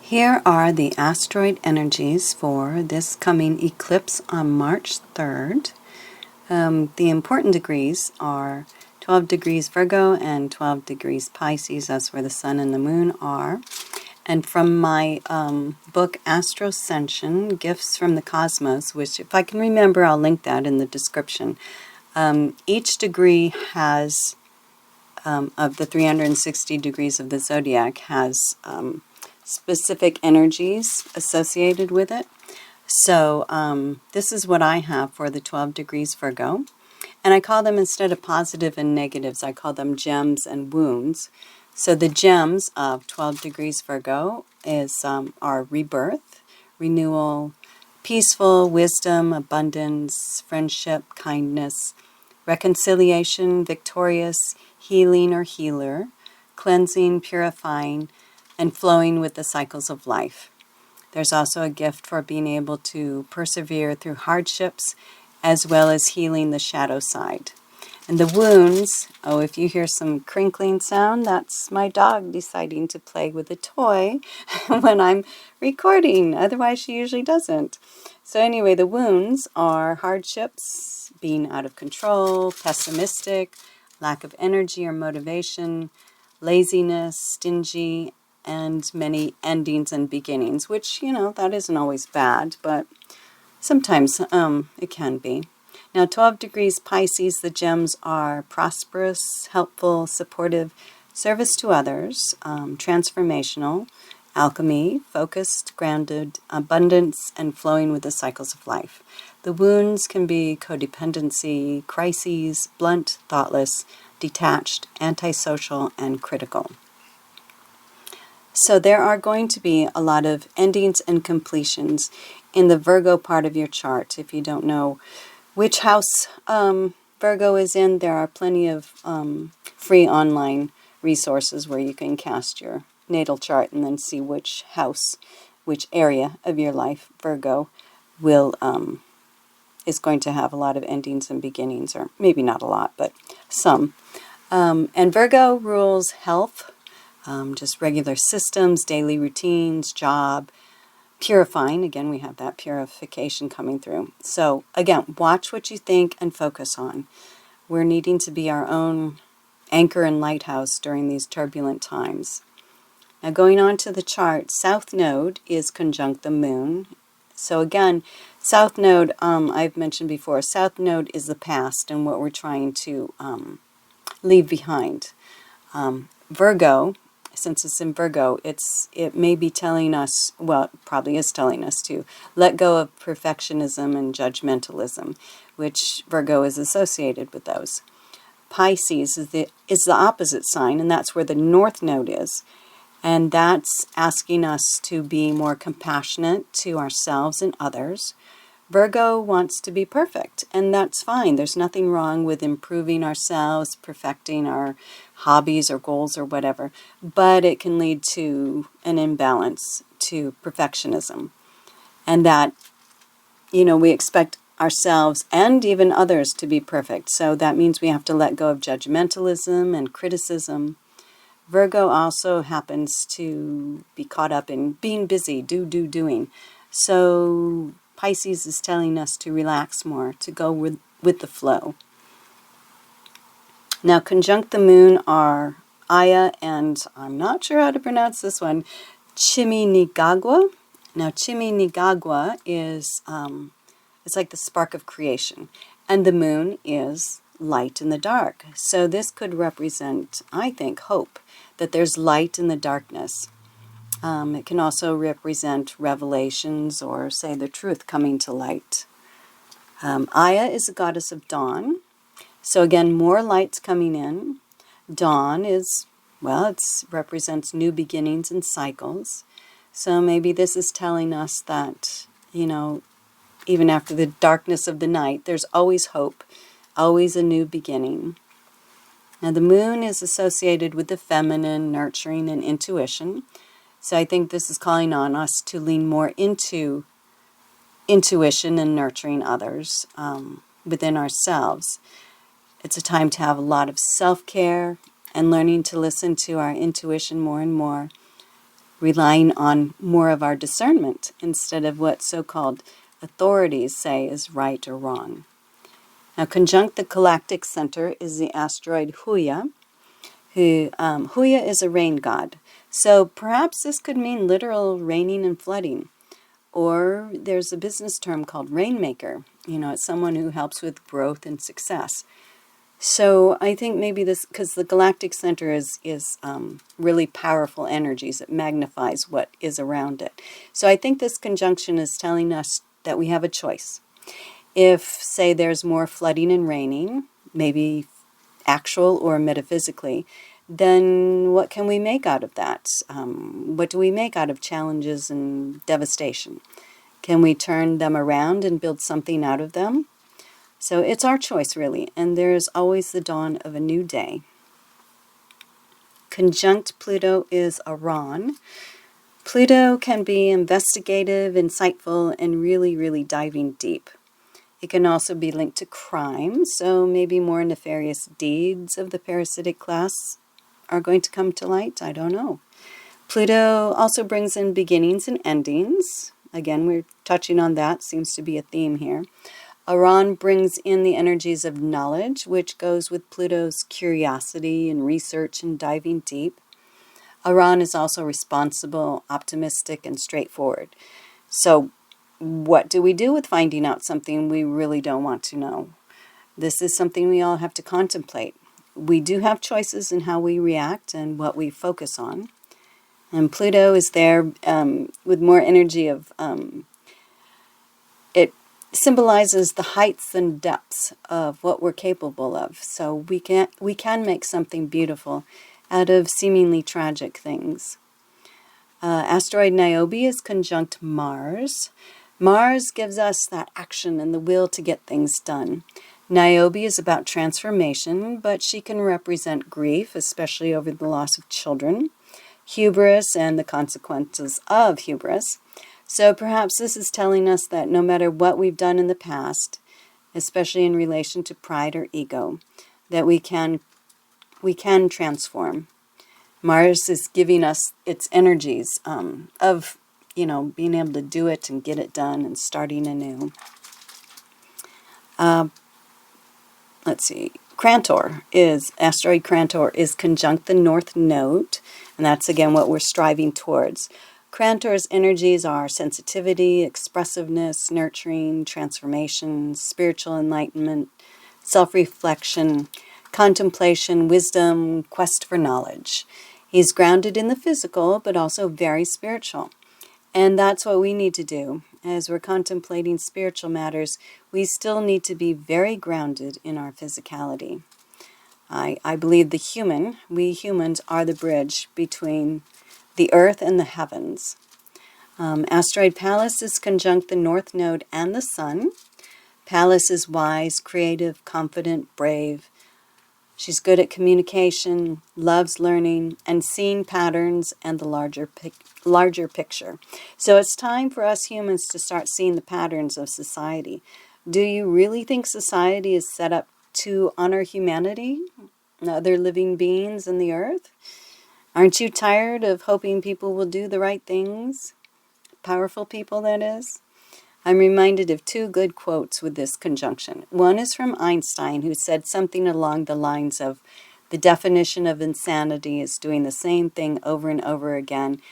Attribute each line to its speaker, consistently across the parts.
Speaker 1: Here are the asteroid energies for this coming eclipse on March 3rd. The important degrees are 12 degrees Virgo and 12 degrees Pisces. That's where the sun and the moon are. And from my book, Astroscension, Gifts from the Cosmos, which if I can remember, I'll link that in the description. Each degree has, of the 360 degrees of the zodiac, has specific energies associated with it. So this is what I have for the 12 degrees Virgo. And I call them, instead of positive and negatives, I call them gems and wounds. So the gems of 12 degrees Virgo are rebirth, renewal, peaceful, wisdom, abundance, friendship, kindness, reconciliation, victorious, healing or healer, cleansing, purifying, and flowing with the cycles of life. There's also a gift for being able to persevere through hardships, as well as healing the shadow side. And the wounds, if you hear some crinkling sound, that's my dog deciding to play with a toy when I'm recording. Otherwise, she usually doesn't. So anyway, the wounds are hardships, being out of control, pessimistic, lack of energy or motivation, laziness, stingy, and many endings and beginnings, which, that isn't always bad, but sometimes it can be. Now, 12 degrees Pisces, the gems are prosperous, helpful, supportive, service to others, transformational, alchemy, focused, grounded, abundance, and flowing with the cycles of life. The wounds can be codependency, crises, blunt, thoughtless, detached, antisocial, and critical. So there are going to be a lot of endings and completions in the Virgo part of your chart. If you don't know which house Virgo is in, there are plenty of free online resources where you can cast your natal chart and then see which house, which area of your life Virgo is going to have a lot of endings and beginnings, or maybe not a lot, but some. And Virgo rules health, just regular systems, daily routines, job, purifying. Again, we have that purification coming through. So again, watch what you think and focus on. We're needing to be our own anchor and lighthouse during these turbulent times. Now going on to the chart, South Node is conjunct the moon. So again, South Node, I've mentioned before, South Node is the past and what we're trying to leave behind. Virgo, since it's in Virgo, it may be telling us, well, it probably is telling us to let go of perfectionism and judgmentalism, which Virgo is associated with those. Pisces is the opposite sign, and that's where the North Node is. And that's asking us to be more compassionate to ourselves and others. Virgo wants to be perfect, and that's fine. There's nothing wrong with improving ourselves, perfecting our hobbies or goals or whatever, but it can lead to an imbalance, to perfectionism. And that, we expect ourselves and even others to be perfect. So that means we have to let go of judgmentalism and criticism. Virgo also happens to be caught up in being busy, doing. So Pisces is telling us to relax more, to go with the flow. Now, conjunct the moon are Aya and, I'm not sure how to pronounce this one, Chiminigagua. Now, Chiminigagua is, it's like the spark of creation, and the moon is light in the dark. So this could represent, I think, hope, that there's light in the darkness. It can also represent revelations or, say, the truth coming to light. Aya is a goddess of dawn. So again, more light's coming in. Dawn is, it represents new beginnings and cycles. So maybe this is telling us that, even after the darkness of the night, there's always hope, always a new beginning. Now the moon is associated with the feminine, nurturing, and intuition. So I think this is calling on us to lean more into intuition and nurturing others within ourselves. It's a time to have a lot of self-care and learning to listen to our intuition more and more, relying on more of our discernment instead of what so-called authorities say is right or wrong. Now, conjunct the galactic center is the asteroid Huya. Huya is a rain god. So perhaps this could mean literal raining and flooding. Or there's a business term called rainmaker. It's someone who helps with growth and success. So I think maybe this, because the galactic center is really powerful energies. It magnifies what is around it. So I think this conjunction is telling us that we have a choice. If, say, there's more flooding and raining, maybe actual or metaphysically, then what can we make out of that? What do we make out of challenges and devastation? Can we turn them around and build something out of them? So it's our choice, really, and there's always the dawn of a new day. Conjunct Pluto is Iran. Pluto can be investigative, insightful, and really, really diving deep. It can also be linked to crime, so maybe more nefarious deeds of the parasitic class are going to come to light. I don't know. Pluto also brings in beginnings and endings. Again, we're touching on that. Seems to be a theme here. Iran brings in the energies of knowledge, which goes with Pluto's curiosity and research and diving deep. Iran is also responsible, optimistic, and straightforward. So what do we do with finding out something we really don't want to know? This is something we all have to contemplate. We do have choices in how we react and what we focus on. And Pluto is there with more energy of, it symbolizes the heights and depths of what we're capable of. So we can make something beautiful out of seemingly tragic things. Asteroid Niobe is conjunct Mars. Mars gives us that action and the will to get things done. Niobe is about transformation, but she can represent grief, especially over the loss of children, hubris, and the consequences of hubris. So perhaps this is telling us that no matter what we've done in the past, especially in relation to pride or ego, that we can transform. Mars is giving us its energies of, being able to do it and get it done and starting anew. Let's see. Asteroid Crantor is conjunct the North Node, and that's again what we're striving towards. Crantor's energies are sensitivity, expressiveness, nurturing, transformation, spiritual enlightenment, self-reflection, contemplation, wisdom, quest for knowledge. He's grounded in the physical, but also very spiritual. And that's what we need to do. As we're contemplating spiritual matters, we still need to be very grounded in our physicality. I believe we humans are the bridge between the earth and the heavens. Asteroid Pallas is conjunct the North Node and the Sun. Pallas is wise, creative, confident, brave. She's good at communication, loves learning, and seeing patterns and the larger picture. So it's time for us humans to start seeing the patterns of society. Do you really think society is set up to honor humanity and other living beings in the earth? Aren't you tired of hoping people will do the right things? Powerful people, that is. I'm reminded of two good quotes with this conjunction. One is from Einstein, who said something along the lines of, the definition of insanity is doing the same thing over and over again,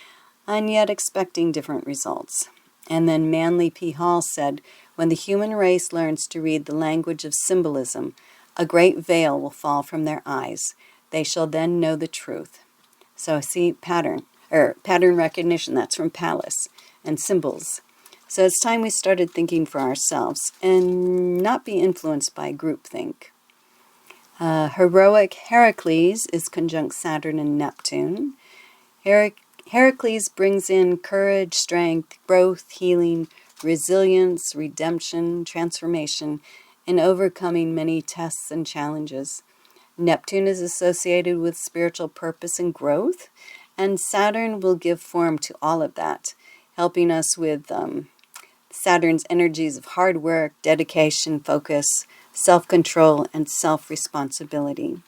Speaker 1: and yet expecting different results. And then Manly P. Hall said, when the human race learns to read the language of symbolism, a great veil will fall from their eyes. They shall then know the truth. So see, pattern recognition, that's from Pallas, and symbols. So it's time we started thinking for ourselves and not be influenced by groupthink. Heroic Heracles is conjunct Saturn and Neptune. Heracles brings in courage, strength, growth, healing, resilience, redemption, transformation, and overcoming many tests and challenges. Neptune is associated with spiritual purpose and growth, and Saturn will give form to all of that, helping us with Saturn's energies of hard work, dedication, focus, self-control, and self-responsibility.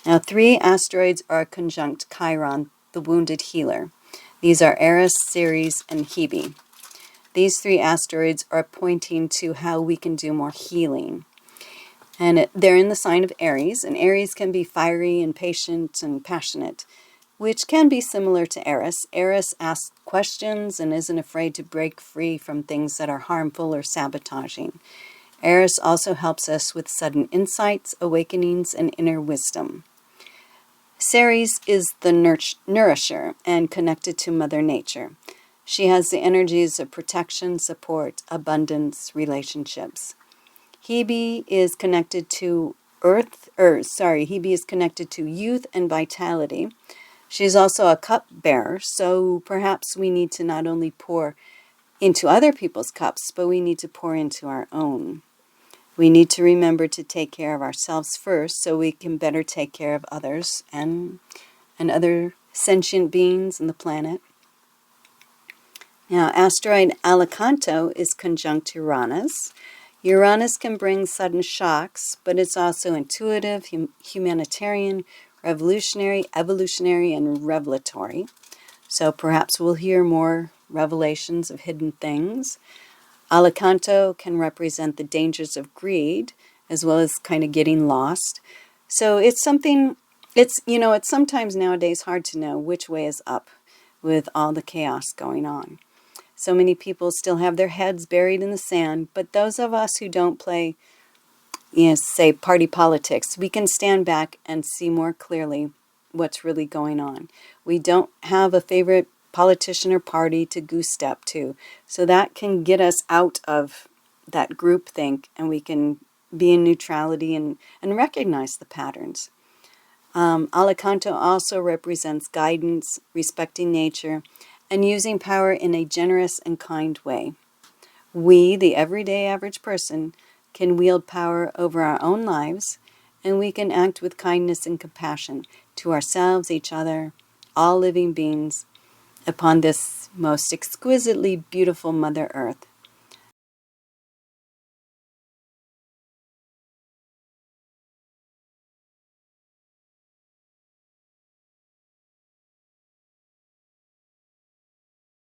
Speaker 1: Now, 3 asteroids are conjunct Chiron, the wounded healer. These are Eris, Ceres, and Hebe. These 3 asteroids are pointing to how we can do more healing. And they're in the sign of Aries, and Aries can be fiery and patient and passionate, which can be similar to Eris. Eris asks questions and isn't afraid to break free from things that are harmful or sabotaging. Eris also helps us with sudden insights, awakenings, and inner wisdom. Ceres is the nourisher and connected to Mother Nature. She has the energies of protection, support, abundance, relationships. Hebe is connected to Hebe is connected to youth and vitality. She's also a cup bearer, so perhaps we need to not only pour into other people's cups, but we need to pour into our own. We need to remember to take care of ourselves first so we can better take care of others and other sentient beings on the planet. Now, asteroid Alicanto is conjunct Uranus. Uranus can bring sudden shocks, but it's also intuitive, humanitarian, revolutionary, evolutionary, and revelatory. So perhaps we'll hear more revelations of hidden things. Alicanto can represent the dangers of greed, as well as kind of getting lost. So it's sometimes nowadays hard to know which way is up with all the chaos going on. So many people still have their heads buried in the sand, but those of us who don't play, say, party politics, we can stand back and see more clearly what's really going on. We don't have a favorite politician or party to goose step to, so that can get us out of that groupthink, and we can be in neutrality and recognize the patterns. Alicanto also represents guidance, respecting nature, and using power in a generous and kind way. We, the everyday average person, can wield power over our own lives, and we can act with kindness and compassion to ourselves, each other, all living beings, upon this most exquisitely beautiful Mother Earth.